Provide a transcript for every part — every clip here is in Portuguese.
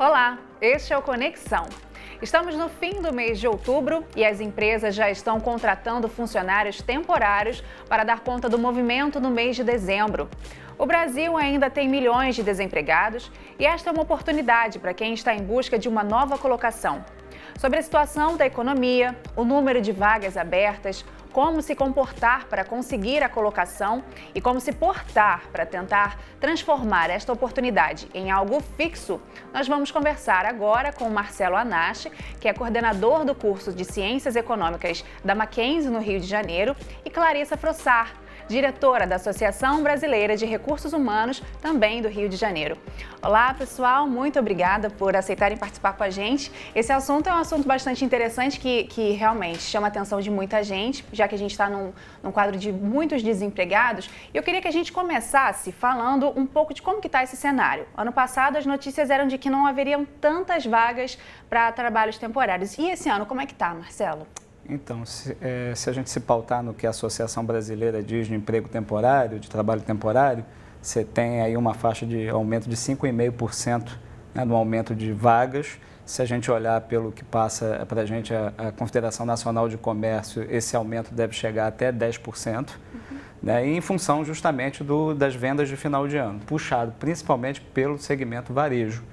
Olá, este é o Conexão. Estamos no fim do mês de outubro e as empresas já estão contratando funcionários temporários para dar conta do movimento no mês de dezembro. O Brasil ainda tem milhões de desempregados e esta é uma oportunidade para quem está em busca de uma nova colocação. Sobre a situação da economia, o número de vagas abertas, como se comportar para conseguir a colocação e como se portar para tentar transformar esta oportunidade em algo fixo, nós vamos conversar agora com Marcelo Anache, que é coordenador do curso de Ciências Econômicas da Mackenzie, no Rio de Janeiro, e Clarissa Frossar, diretora da Associação Brasileira de Recursos Humanos, também do Rio de Janeiro. Olá, pessoal, muito obrigada por aceitarem participar com a gente. Esse assunto é um assunto bastante interessante que realmente chama a atenção de muita gente, já que a gente está num quadro de muitos desempregados. E eu queria que a gente começasse falando um pouco de como que está esse cenário. Ano passado, as notícias eram de que não haveriam tantas vagas para trabalhos temporários. E esse ano, como é que está, Marcelo? Então, se a gente se pautar no que a Associação Brasileira diz de emprego temporário, de trabalho temporário, você tem aí uma faixa de aumento de 5,5%, né, no aumento de vagas. Se a gente olhar pelo que passa para a gente a Confederação Nacional de Comércio, esse aumento deve chegar até 10%, né, e em função justamente das vendas de final de ano, puxado principalmente pelo segmento varejo.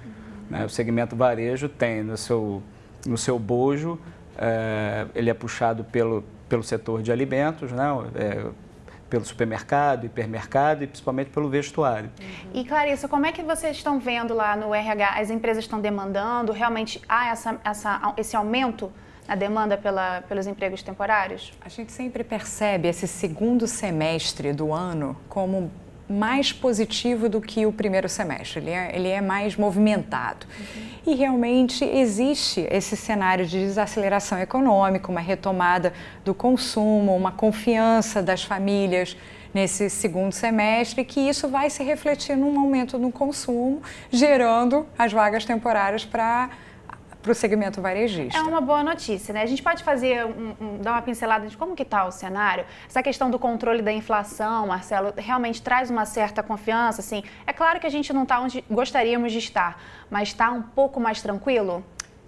Né, o segmento varejo tem no seu bojo, ele é puxado pelo setor de alimentos, né? Pelo supermercado, hipermercado e principalmente pelo vestuário. E Clarissa, como é que vocês estão vendo lá no RH? As empresas estão demandando? Realmente há esse aumento na demanda pelos empregos temporários? A gente sempre percebe esse segundo semestre do ano como mais positivo do que o primeiro semestre, ele é mais movimentado. E realmente existe esse cenário de desaceleração econômica, uma retomada do consumo, uma confiança das famílias nesse segundo semestre, que isso vai se refletir num aumento no consumo, gerando as vagas temporárias para o segmento varejista. É uma boa notícia, né? A gente pode fazer, dar uma pincelada de como que está o cenário? Essa questão do controle da inflação, Marcelo, realmente traz uma certa confiança, assim? É claro que a gente não está onde gostaríamos de estar, mas está um pouco mais tranquilo?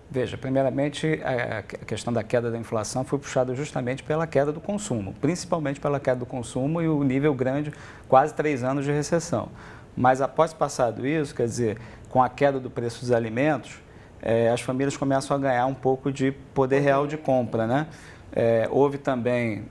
Veja, primeiramente, a questão da queda da inflação foi puxada justamente pela queda do consumo, principalmente pela queda do consumo e o nível grande, quase 3 anos de recessão. Mas após passado isso, quer dizer, com a queda do preço dos alimentos, as famílias começam a ganhar um pouco de poder real de compra, né? Houve também,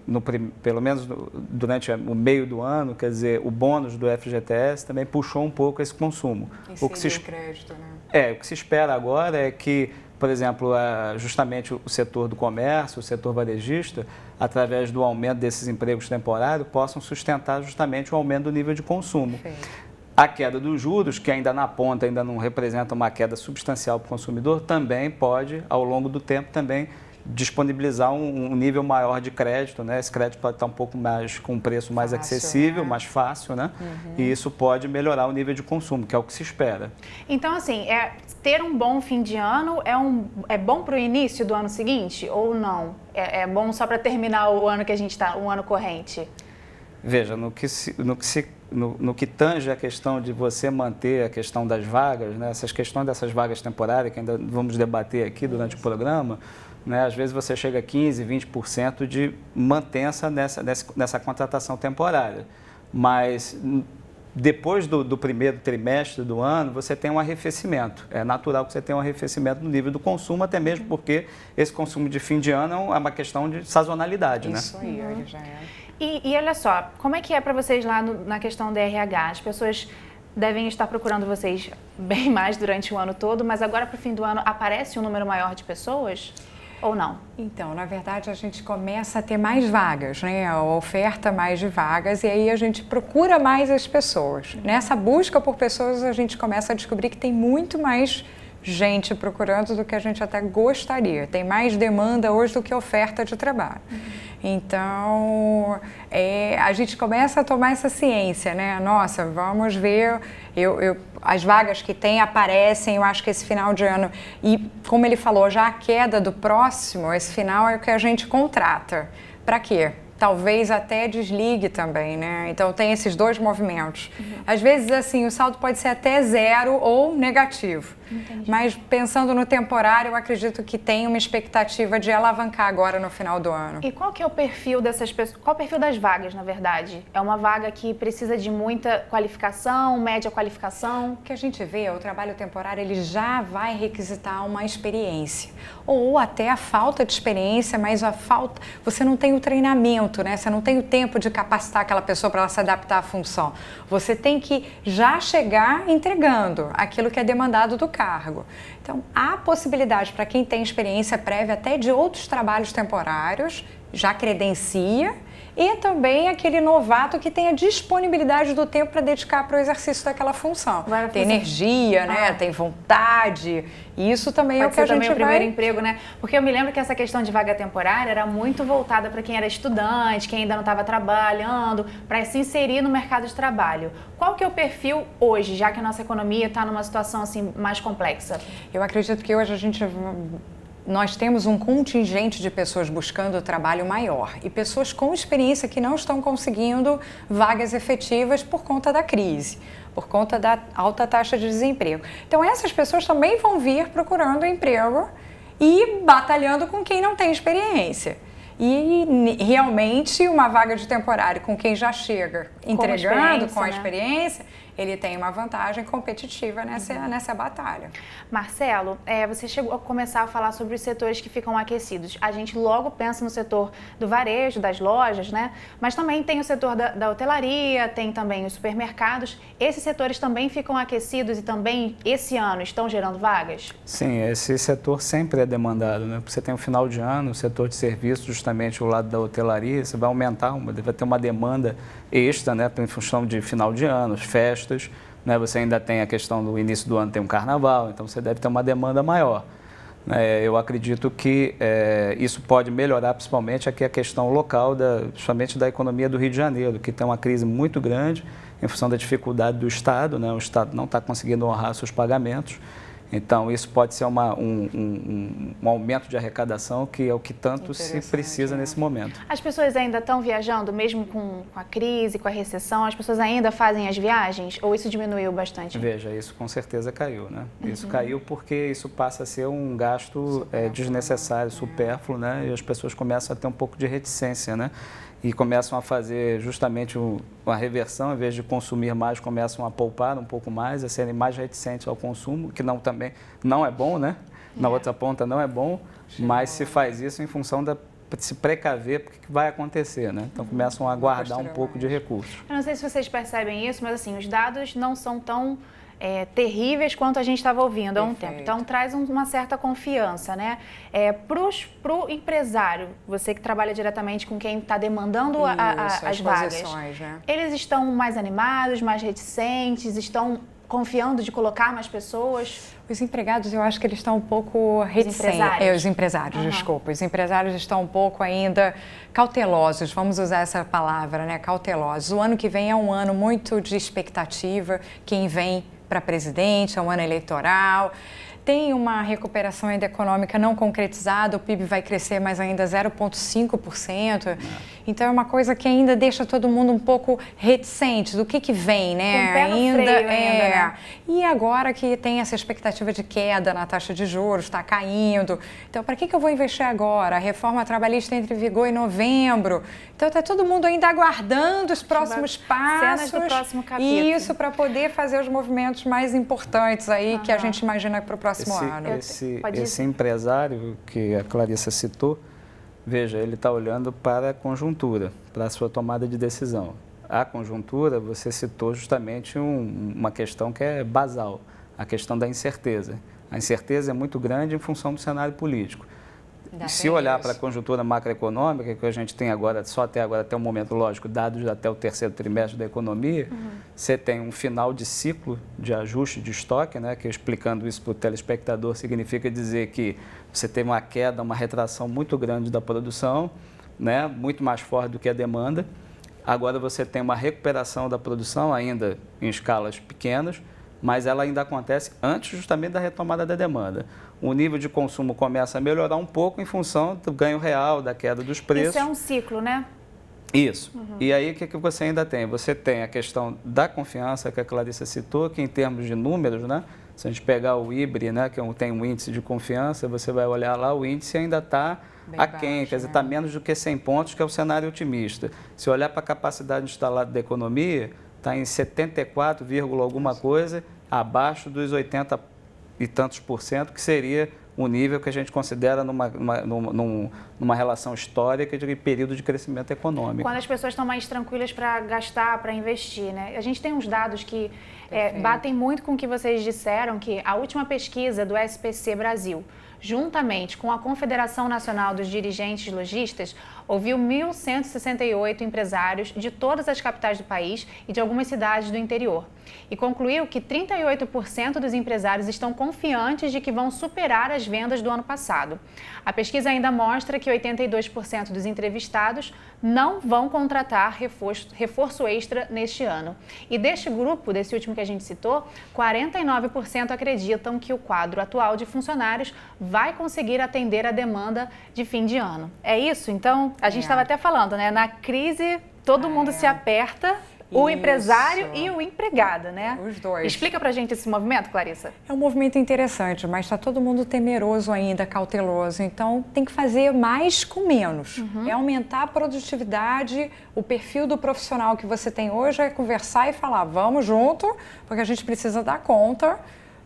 pelo menos durante o meio do ano, quer dizer, o bônus do FGTS também puxou um pouco esse consumo. O crédito, né? O que se espera agora é que, por exemplo, justamente o setor do comércio, o setor varejista, através do aumento desses empregos temporários, possam sustentar justamente o aumento do nível de consumo. Perfeito. A queda dos juros, que ainda na ponta ainda não representa uma queda substancial para o consumidor, também pode, ao longo do tempo, também disponibilizar um nível maior de crédito, né? Esse crédito pode estar um pouco mais, com um preço mais fácil, acessível, né? Mais fácil, né? E isso pode melhorar o nível de consumo, que é o que se espera. Então, assim, ter um bom fim de ano é bom para o início do ano seguinte ou não? É bom só para terminar o ano que a gente está, o ano corrente? Veja, no que tange a questão de você manter a questão das vagas, né, essas questões dessas vagas temporárias, que ainda vamos debater aqui durante o programa, né, às vezes você chega a 15%, 20% de mantença nessa contratação temporária. Mas depois do primeiro trimestre do ano, você tem um arrefecimento. É natural que você tenha um arrefecimento no nível do consumo, até mesmo porque esse consumo de fim de ano é uma questão de sazonalidade, né? Isso aí, já é. E olha só, como é que é para vocês lá na questão da RH? As pessoas devem estar procurando vocês bem mais durante o ano todo, mas agora para o fim do ano aparece um número maior de pessoas ou não? Então, na verdade, a gente começa a ter mais vagas, né? A oferta mais de vagas e aí a gente procura mais as pessoas. Nessa busca por pessoas, a gente começa a descobrir que tem muito mais gente procurando do que a gente até gostaria. Tem mais demanda hoje do que oferta de trabalho. Então, a gente começa a tomar essa ciência, né? Nossa, vamos ver, as vagas que tem aparecem, eu acho que esse final de ano, e como ele falou, já a queda do próximo, esse final é o que a gente contrata. Para quê? Talvez até desligue também, né? Então tem esses dois movimentos. Às vezes, assim, o saldo pode ser até 0 ou negativo. Entendi. Mas pensando no temporário, eu acredito que tem uma expectativa de alavancar agora no final do ano. E qual que é o perfil dessas pessoas? Qual o perfil das vagas, na verdade? É uma vaga que precisa de muita qualificação, média qualificação? O que a gente vê, o trabalho temporário, ele já vai requisitar uma experiência. Ou até a falta de experiência, mas você não tem o treinamento, né? Você não tem o tempo de capacitar aquela pessoa para ela se adaptar à função. Você tem que já chegar entregando aquilo que é demandado do cargo. Então, há possibilidade para quem tem experiência prévia até de outros trabalhos temporários, já credencia, e também aquele novato que tem a disponibilidade do tempo para dedicar para o exercício daquela função. Tem energia, né? Tem vontade. E isso também é o que a gente vai... Pode ser também o primeiro emprego, né? Porque eu me lembro que essa questão de vaga temporária era muito voltada para quem era estudante, quem ainda não estava trabalhando, para se inserir no mercado de trabalho. Qual que é o perfil hoje, já que a nossa economia está numa situação assim mais complexa? Eu acredito que hoje nós temos um contingente de pessoas buscando trabalho maior e pessoas com experiência que não estão conseguindo vagas efetivas por conta da crise, por conta da alta taxa de desemprego. Então, essas pessoas também vão vir procurando emprego e batalhando com quem não tem experiência. E realmente uma vaga de temporário com quem já chega entregando com a experiência, ele tem uma vantagem competitiva nessa batalha. Marcelo, você chegou a começar a falar sobre os setores que ficam aquecidos. A gente logo pensa no setor do varejo, das lojas, né? Mas também tem o setor da hotelaria, tem também os supermercados. Esses setores também ficam aquecidos e também esse ano estão gerando vagas? Sim, esse setor sempre é demandado, né? Você tem o final de ano, o setor de serviços, justamente o lado da hotelaria, você vai aumentar, vai ter uma demanda extra, né? Em função de final de ano, festas, né? Você ainda tem a questão do início do ano, tem um carnaval, então você deve ter uma demanda maior. Eu acredito que isso pode melhorar principalmente aqui a questão local, principalmente da economia do Rio de Janeiro, que tem uma crise muito grande em função da dificuldade do Estado, né? O Estado não está conseguindo honrar seus pagamentos. Então, isso pode ser um aumento de arrecadação, que é o que tanto se precisa nesse momento. As pessoas ainda estão viajando, mesmo com a crise, com a recessão? As pessoas ainda fazem as viagens? Ou isso diminuiu bastante? Veja, isso com certeza caiu, né? Isso caiu porque isso passa a ser um gasto desnecessário, supérfluo, né? E as pessoas começam a ter um pouco de reticência, né? E começam a fazer justamente uma reversão, em vez de consumir mais, começam a poupar um pouco mais, a serem mais reticentes ao consumo, que também não é bom, né? Na outra ponta não é bom, mas se faz isso em função de se precaver porque que vai acontecer, né? Então começam a guardar um pouco de recursos. Eu não sei se vocês percebem isso, mas assim, os dados não são tão terríveis quanto a gente estava ouvindo há um tempo. Então, traz uma certa confiança, né? Para o empresário, você que trabalha diretamente com quem está demandando as vagas, né? Eles estão mais animados, mais reticentes, estão confiando de colocar mais pessoas? Os empregados, eu acho que eles estão um pouco reticentes. Os empresários, desculpa. Os empresários estão um pouco ainda cautelosos, vamos usar essa palavra, né? Cautelosos. O ano que vem é um ano muito de expectativa. Quem vem para presidente, é um ano eleitoral. Tem uma recuperação ainda econômica não concretizada, o PIB vai crescer mais ainda 0,5%. Então é uma coisa que ainda deixa todo mundo um pouco reticente do que vem, né? Com o pé no freio ainda, né? E agora que tem essa expectativa de queda na taxa de juros, está caindo. Então, para que eu vou investir agora? A reforma trabalhista entra em vigor em novembro. Então, está todo mundo ainda aguardando os próximos passos. Cenas do próximo capítulo. Isso, para poder fazer os movimentos mais importantes aí que a gente imagina para o próximo ano. Esse empresário que a Clarissa citou, veja, ele está olhando para a conjuntura, para a sua tomada de decisão. A conjuntura, você citou justamente uma questão que é basal, a questão da incerteza. A incerteza é muito grande em função do cenário político. Se olhar para a conjuntura macroeconômica, que a gente tem agora, só até agora, até o momento, lógico, dados até o terceiro trimestre da economia, você tem um final de ciclo de ajuste de estoque, né, que explicando isso para o telespectador significa dizer que você tem uma queda, uma retração muito grande da produção, né, muito mais forte do que a demanda. Agora você tem uma recuperação da produção, ainda em escalas pequenas, mas ela ainda acontece antes justamente da retomada da demanda. O nível de consumo começa a melhorar um pouco em função do ganho real, da queda dos preços. Isso é um ciclo, né? Isso. E aí o que você ainda tem? Você tem a questão da confiança que a Clarissa citou, que em termos de números, né, Se a gente pegar o IBRE, né, que tem um índice de confiança, você vai olhar lá, o índice ainda está aquém, quer dizer, está menos do que 100 pontos, que é o cenário otimista. Se olhar para a capacidade instalada da economia, está em 74, alguma coisa, abaixo dos 80 e tantos por cento, que seria o nível que a gente considera numa relação histórica de período de crescimento econômico. Quando as pessoas estão mais tranquilas para gastar, para investir, né? A gente tem uns dados que batem muito com o que vocês disseram, que a última pesquisa do SPC Brasil, juntamente com a Confederação Nacional dos Dirigentes Lojistas, ouviu 1.168 empresários de todas as capitais do país e de algumas cidades do interior. E concluiu que 38% dos empresários estão confiantes de que vão superar as vendas do ano passado. A pesquisa ainda mostra que 82% dos entrevistados não vão contratar reforço extra neste ano. E deste grupo, desse último que a gente citou, 49% acreditam que o quadro atual de funcionários vai conseguir atender a demanda de fim de ano. É isso? Então, a gente estava até falando, né? Na crise, todo mundo se aperta. O empresário e o empregado, né? Os dois. Explica pra gente esse movimento, Clarissa. É um movimento interessante, mas está todo mundo temeroso ainda, cauteloso. Então, tem que fazer mais com menos. É aumentar a produtividade, o perfil do profissional que você tem hoje é conversar e falar, vamos junto, porque a gente precisa dar conta,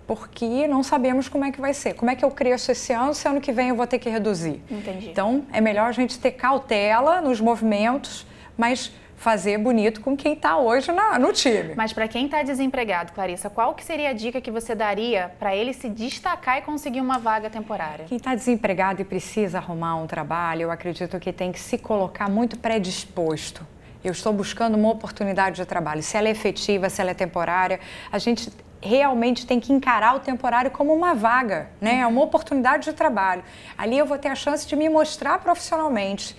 porque não sabemos como é que vai ser. Como é que eu cresço esse ano, se ano que vem eu vou ter que reduzir. Entendi. Então, é melhor a gente ter cautela nos movimentos, mas fazer bonito com quem está hoje no time. Mas para quem está desempregado, Clarissa, qual que seria a dica que você daria para ele se destacar e conseguir uma vaga temporária? Quem está desempregado e precisa arrumar um trabalho, eu acredito que tem que se colocar muito predisposto. Eu estou buscando uma oportunidade de trabalho. Se ela é efetiva, se ela é temporária, a gente realmente tem que encarar o temporário como uma vaga, né? É uma oportunidade de trabalho. Ali eu vou ter a chance de me mostrar profissionalmente.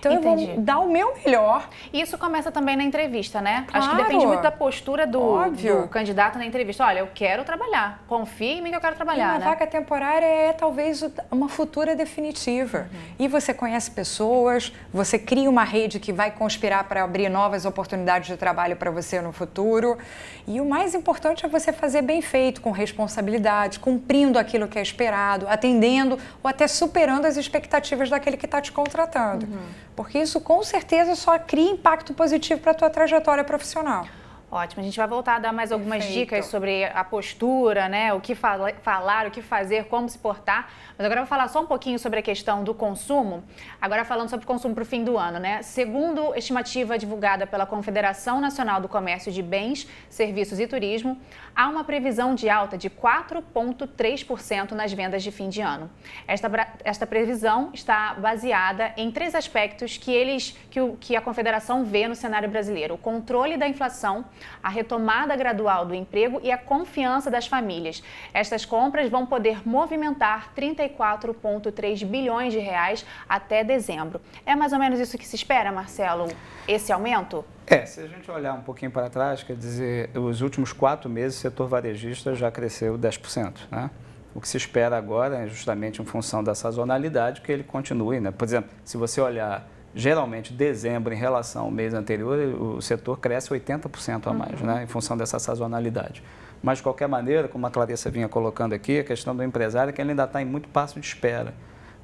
Então, Entendi. Eu vou dar o meu melhor. E isso começa também na entrevista, né? Claro. Acho que depende muito da postura do candidato na entrevista. Olha, eu quero trabalhar. Confia em mim que eu quero trabalhar, Uma vaga temporária é talvez uma futura definitiva. E você conhece pessoas, você cria uma rede que vai conspirar para abrir novas oportunidades de trabalho para você no futuro. E o mais importante é você fazer bem feito, com responsabilidade, cumprindo aquilo que é esperado, atendendo ou até superando as expectativas daquele que está te contratando. Porque isso, com certeza, só cria impacto positivo para a tua trajetória profissional. Ótimo, a gente vai voltar a dar mais algumas dicas sobre a postura, né? O que falar, o que fazer, como se portar. Mas agora eu vou falar só um pouquinho sobre a questão do consumo. Agora falando sobre o consumo para o fim do ano, né? Segundo estimativa divulgada pela Confederação Nacional do Comércio de Bens, Serviços e Turismo, há uma previsão de alta de 4,3% nas vendas de fim de ano. Esta previsão está baseada em 3 aspectos que a Confederação vê no cenário brasileiro: o controle da inflação, a retomada gradual do emprego e a confiança das famílias. Estas compras vão poder movimentar 34,3 bilhões de reais até dezembro. É mais ou menos isso que se espera, Marcelo, esse aumento? Se a gente olhar um pouquinho para trás, quer dizer, os últimos 4 meses o setor varejista já cresceu 10%, né? O que se espera agora é justamente em função da sazonalidade que ele continue, né? Por exemplo, se você olhar geralmente dezembro em relação ao mês anterior, o setor cresce 80% a mais, né? Em função dessa sazonalidade. Mas, de qualquer maneira, como a Clarissa vinha colocando aqui, a questão do empresário é que ele ainda está em muito passo de espera.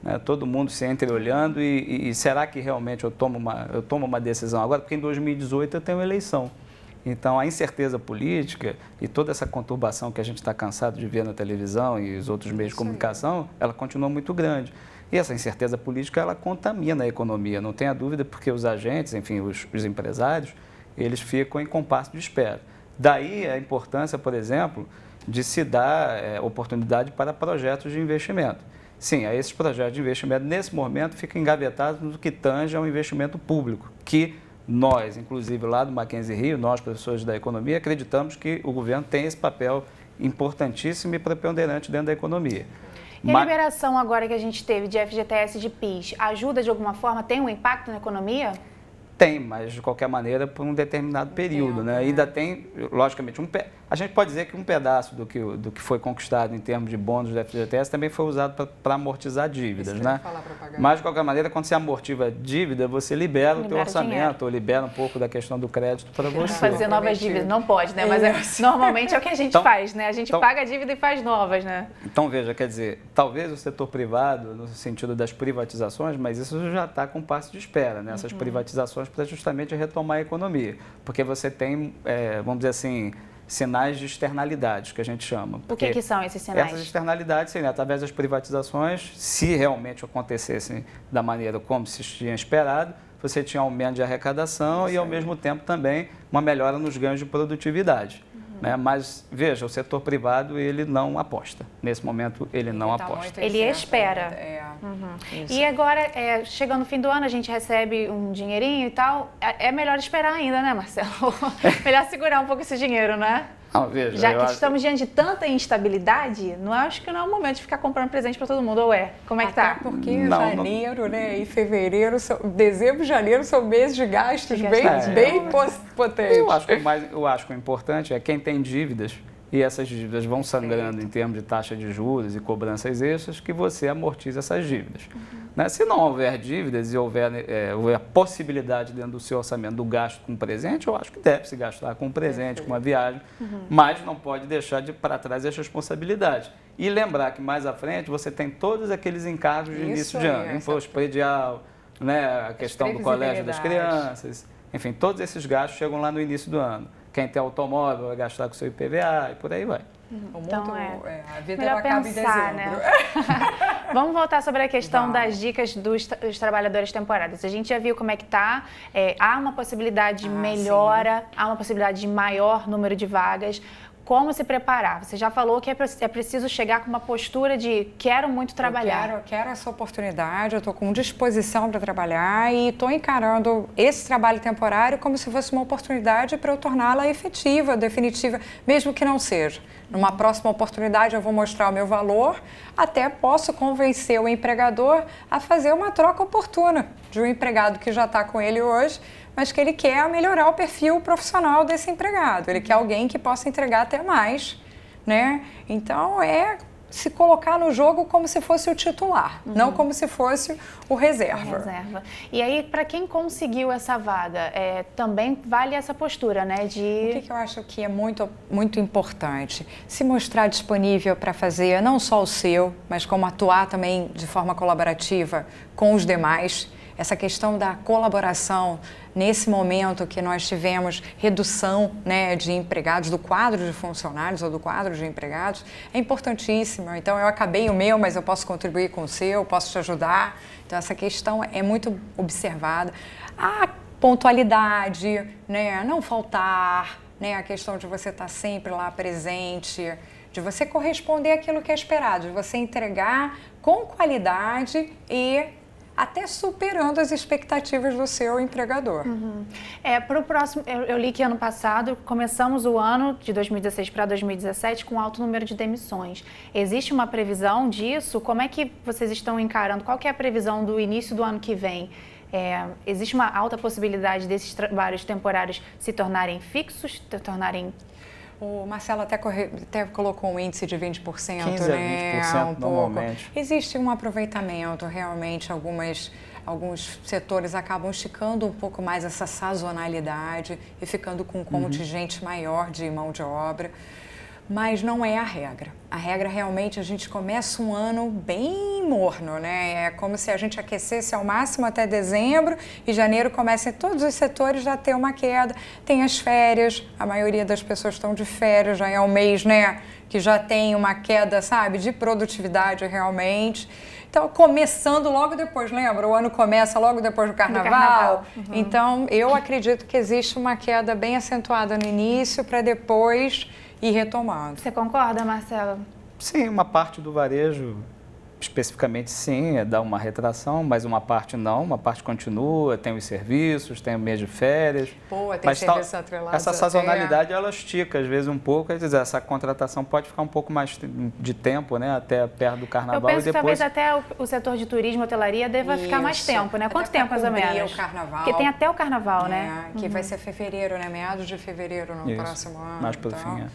Né? Todo mundo se entreolhando e será que realmente eu tomo uma decisão agora? Porque em 2018 eu tenho eleição. Então, a incerteza política e toda essa conturbação que a gente está cansado de ver na televisão e os outros meios de comunicação, ela continua muito grande. E essa incerteza política, ela contamina a economia, não tenha dúvida, porque os agentes, enfim, os empresários, eles ficam em compasso de espera. Daí a importância, por exemplo, de se dar oportunidade para projetos de investimento. Sim, esses projetos de investimento, nesse momento, ficam engavetados no que tange ao investimento público, que nós, inclusive lá do Mackenzie Rio, nós, professores da economia, acreditamos que o governo tem esse papel importantíssimo e preponderante dentro da economia. E a liberação agora que a gente teve de FGTS e de PIS, ajuda de alguma forma? Tem um impacto na economia? Tem, mas de qualquer maneira por um determinado período, né? Ainda tem, logicamente, a gente pode dizer que um pedaço do que foi conquistado em termos de bônus do FGTS também foi usado para amortizar dívidas, né? Mas de qualquer maneira, quando você amortiva a dívida, você libera o teu orçamento, ou libera um pouco da questão do crédito para você. Fazer novas dívidas, não pode, né? Mas normalmente é o que a gente faz, né? A gente paga a dívida e faz novas, né? Então veja, quer dizer, talvez o setor privado, no sentido das privatizações, mas isso já está com passo de espera, né? Essas privatizações para justamente retomar a economia, porque você tem, vamos dizer assim, sinais de externalidades, que a gente chama. O que são esses sinais? Essas externalidades, sim, né, através das privatizações, se realmente acontecessem da maneira como se tinha esperado, você tinha aumento de arrecadação e, ao mesmo tempo, também uma melhora nos ganhos de produtividade. Né? Mas, veja, o setor privado, ele não aposta. Nesse momento, ele não aposta. Ele espera. E agora, chegando no fim do ano, a gente recebe um dinheirinho e tal. É melhor esperar ainda, né, Marcelo? Melhor segurar um pouco esse dinheiro, né? Não, veja, já que estamos diante de tanta instabilidade, acho que não é o momento de ficar comprando presente para todo mundo, ou é? Como é que tá? Porque janeiro, né, e fevereiro, dezembro e janeiro são meses de gastos bem potentes. Eu acho que o importante é quem tem dívidas, e essas dívidas vão sangrando em termos de taxa de juros e cobranças extras, que você amortiza essas dívidas. Né? Se não houver dívidas e houver a possibilidade dentro do seu orçamento do gasto com presente, eu acho que deve se gastar com presente, com uma viagem, mas não pode deixar para trás as responsabilidades. E lembrar que mais à frente você tem todos aqueles encargos de início de ano, imposto predial, né? A questão do colégio das crianças, enfim, todos esses gastos chegam lá no início do ano. Quem tem automóvel vai gastar com o seu IPVA e por aí vai. Então, a vida não acaba em dezembro. Né? Vamos voltar sobre a questão das dicas dos trabalhadores temporários. A gente já viu como é que está. Há uma possibilidade de melhora, há uma possibilidade de maior número de vagas. Como se preparar? Você já falou que é preciso chegar com uma postura de quero muito trabalhar. Eu quero essa oportunidade, eu estou com disposição para trabalhar e estou encarando esse trabalho temporário como se fosse uma oportunidade para eu torná-la efetiva, definitiva, mesmo que não seja. Numa próxima oportunidade eu vou mostrar o meu valor, até posso convencer o empregador a fazer uma troca oportuna de um empregado que já está com ele hoje, mas que ele quer melhorar o perfil profissional desse empregado. Ele quer alguém que possa entregar até mais, né? Então, se colocar no jogo como se fosse o titular, não como se fosse o reserva. E aí, para quem conseguiu essa vaga, também vale essa postura, né? O que eu acho que é muito, muito importante? Se mostrar disponível para fazer não só o seu, mas como atuar também de forma colaborativa com os demais. Essa questão da colaboração, nesse momento que nós tivemos redução, né, de empregados, do quadro de funcionários ou do quadro de empregados, é importantíssima. Então, eu acabei o meu, mas eu posso contribuir com o seu, posso te ajudar. Então, essa questão é muito observada. A pontualidade, né, não faltar, né, a questão de você estar sempre lá presente, de você corresponder àquilo que é esperado, de você entregar com qualidade e até superando as expectativas do seu empregador. Para o próximo, eu li que ano passado começamos o ano de 2016 para 2017 com alto número de demissões. Existe uma previsão disso? Como é que vocês estão encarando? Qual que é a previsão do início do ano que vem? Existe uma alta possibilidade desses trabalhos temporários se tornarem fixos, se tornarem... O Marcelo até colocou um índice de 20%, 15% a 20% normalmente. Existe um aproveitamento, realmente, alguns setores acabam esticando um pouco mais essa sazonalidade e ficando com um contingente maior de mão de obra, mas não é a regra. A regra, realmente, a gente começa um ano bem morno, né? É como se a gente aquecesse ao máximo até dezembro e janeiro começa em todos os setores já ter uma queda. Tem as férias, a maioria das pessoas estão de férias, já é um mês, né, que já tem uma queda, sabe, de produtividade realmente. Então, começando logo depois, lembra? O ano começa logo depois do Carnaval. Então, eu acredito que existe uma queda bem acentuada no início para depois ir retomando. Você concorda, Marcelo? Sim, uma parte do varejo especificamente sim, dá uma retração, mas uma parte não, uma parte continua, tem os serviços, tem o mês de férias. Pô, tem serviço atrelado. Essa sazonalidade, ela estica às vezes um pouco, quer dizer, essa contratação pode ficar um pouco mais de tempo, né, até perto do carnaval. Eu penso que talvez até o setor de turismo e hotelaria deva ficar mais tempo, né? Quanto tempo, mais ou menos? O carnaval. Porque tem até o carnaval, né? Que vai ser fevereiro, né? Meados de fevereiro no próximo ano. Mais pro fim,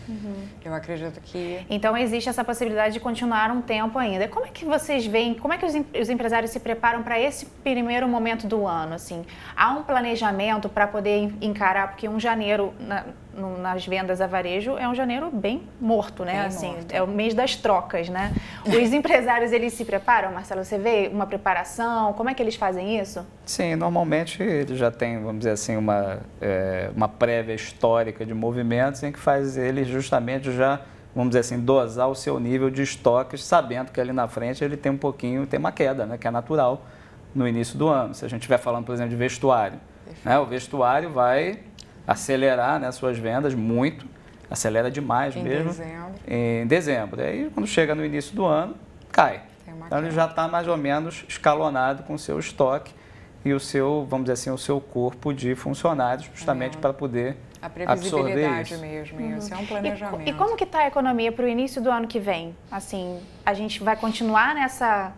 Eu acredito que... Então, existe essa possibilidade de continuar um tempo ainda. Como é que vocês veem, como é que os empresários se preparam para esse primeiro momento do ano? Assim, há um planejamento para poder encarar, porque um janeiro nas vendas a varejo é um janeiro bem morto, né? É o mês das trocas, né? Os empresários, eles se preparam, Marcelo? Você vê uma preparação? Como é que eles fazem isso? Sim, normalmente eles já têm, vamos dizer assim, uma prévia histórica de movimentos em que faz eles justamente já, vamos dizer assim, dosar o seu nível de estoques, sabendo que ali na frente ele tem tem uma queda, né, que é natural no início do ano. Se a gente estiver falando, por exemplo, de vestuário, né, o vestuário vai acelerar, né, suas vendas muito, acelera demais mesmo. Em dezembro. E aí, quando chega no início do ano, cai. Então, ele já está mais ou menos escalonado com o seu estoque e o seu, vamos dizer assim, o seu corpo de funcionários, justamente para poder a previsibilidade mesmo, isso é um planejamento. E como que está a economia para o início do ano que vem? Assim, a gente vai continuar nessa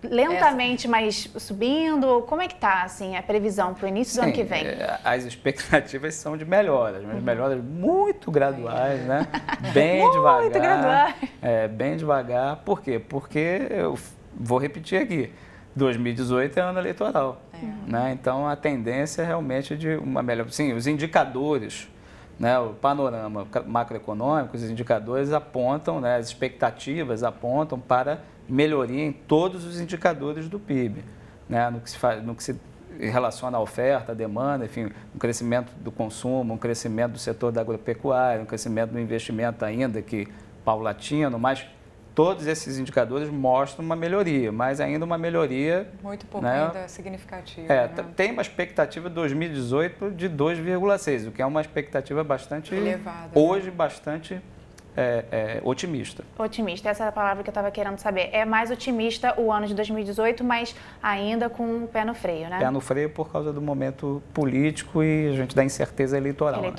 lentamente, mas subindo? Como é que está assim, a previsão para o início do ano que vem? As expectativas são de melhoras, mas melhoras muito graduais, né? Bem devagar. Muito graduais. Bem devagar. Por quê? Porque, eu vou repetir aqui, 2018 é ano eleitoral, né? Então a tendência é realmente de uma melhor... Sim, os indicadores, né? O panorama macroeconômico, os indicadores apontam, né? As expectativas apontam para melhoria em todos os indicadores do PIB, né? No que se relaciona à oferta, à demanda, enfim, um crescimento do consumo, um crescimento do setor da agropecuária, um crescimento do investimento ainda que paulatino, mas todos esses indicadores mostram uma melhoria, mas ainda uma melhoria... Muito pouco, né? Ainda significativa. Né? Tem uma expectativa de 2018 de 2,6, o que é uma expectativa bastante... elevada. Hoje, bastante otimista. Otimista, essa é a palavra que eu estava querendo saber. É mais otimista o ano de 2018, mas ainda com o pé no freio, né? Pé no freio por causa do momento político e a gente da incerteza eleitoral. Né?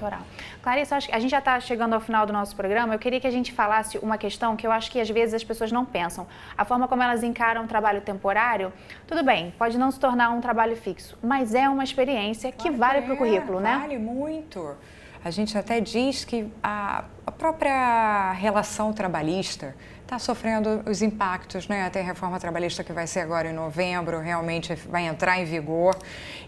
Clarissa, a gente já está chegando ao final do nosso programa. Eu queria que a gente falasse uma questão que eu acho que às vezes as pessoas não pensam. A forma como elas encaram um trabalho temporário, tudo bem, pode não se tornar um trabalho fixo, mas é uma experiência que vale para o currículo, né? Vale muito. A gente até diz que a própria relação trabalhista está sofrendo os impactos, né? Até a reforma trabalhista que vai ser agora em novembro, realmente vai entrar em vigor.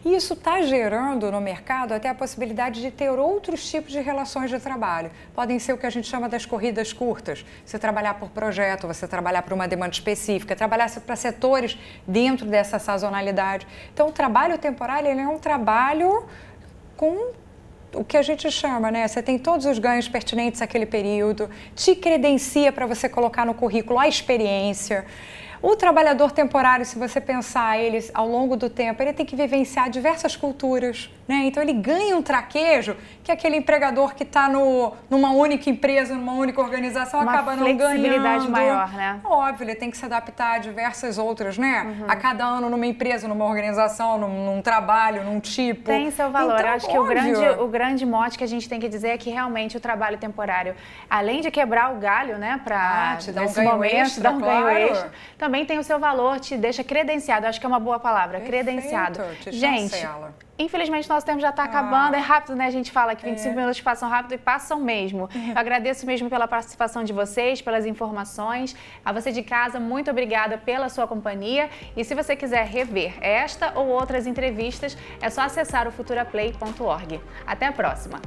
E isso está gerando no mercado até a possibilidade de ter outros tipos de relações de trabalho. Podem ser o que a gente chama das corridas curtas. Você trabalhar por projeto, você trabalhar por uma demanda específica, trabalhar para setores dentro dessa sazonalidade. Então, o trabalho temporário ele é um trabalho com... o que a gente chama, né? Você tem todos os ganhos pertinentes àquele período, te credencia para você colocar no currículo a experiência. O trabalhador temporário, se você pensar ele ao longo do tempo, ele tem que vivenciar diversas culturas, né? Então ele ganha um traquejo que aquele empregador que está numa única empresa, numa única organização, acaba não ganhando. Uma flexibilidade maior, né? Óbvio, ele tem que se adaptar a diversas outras, né? A cada ano numa empresa, numa organização, num trabalho, num tipo. Tem seu valor. Então, eu acho que o grande mote que a gente tem que dizer é que realmente o trabalho temporário, além de quebrar o galho, né, para te dar um ganho extra, ganho extra, também tem o seu valor, te deixa credenciado. Acho que é uma boa palavra, credenciado. Gente, infelizmente nosso tempo já está acabando. É rápido, né? A gente fala que 25 minutos passam rápido e passam mesmo. Eu agradeço mesmo pela participação de vocês, pelas informações. A você de casa, muito obrigada pela sua companhia. E se você quiser rever esta ou outras entrevistas, é só acessar o futuraplay.org. Até a próxima!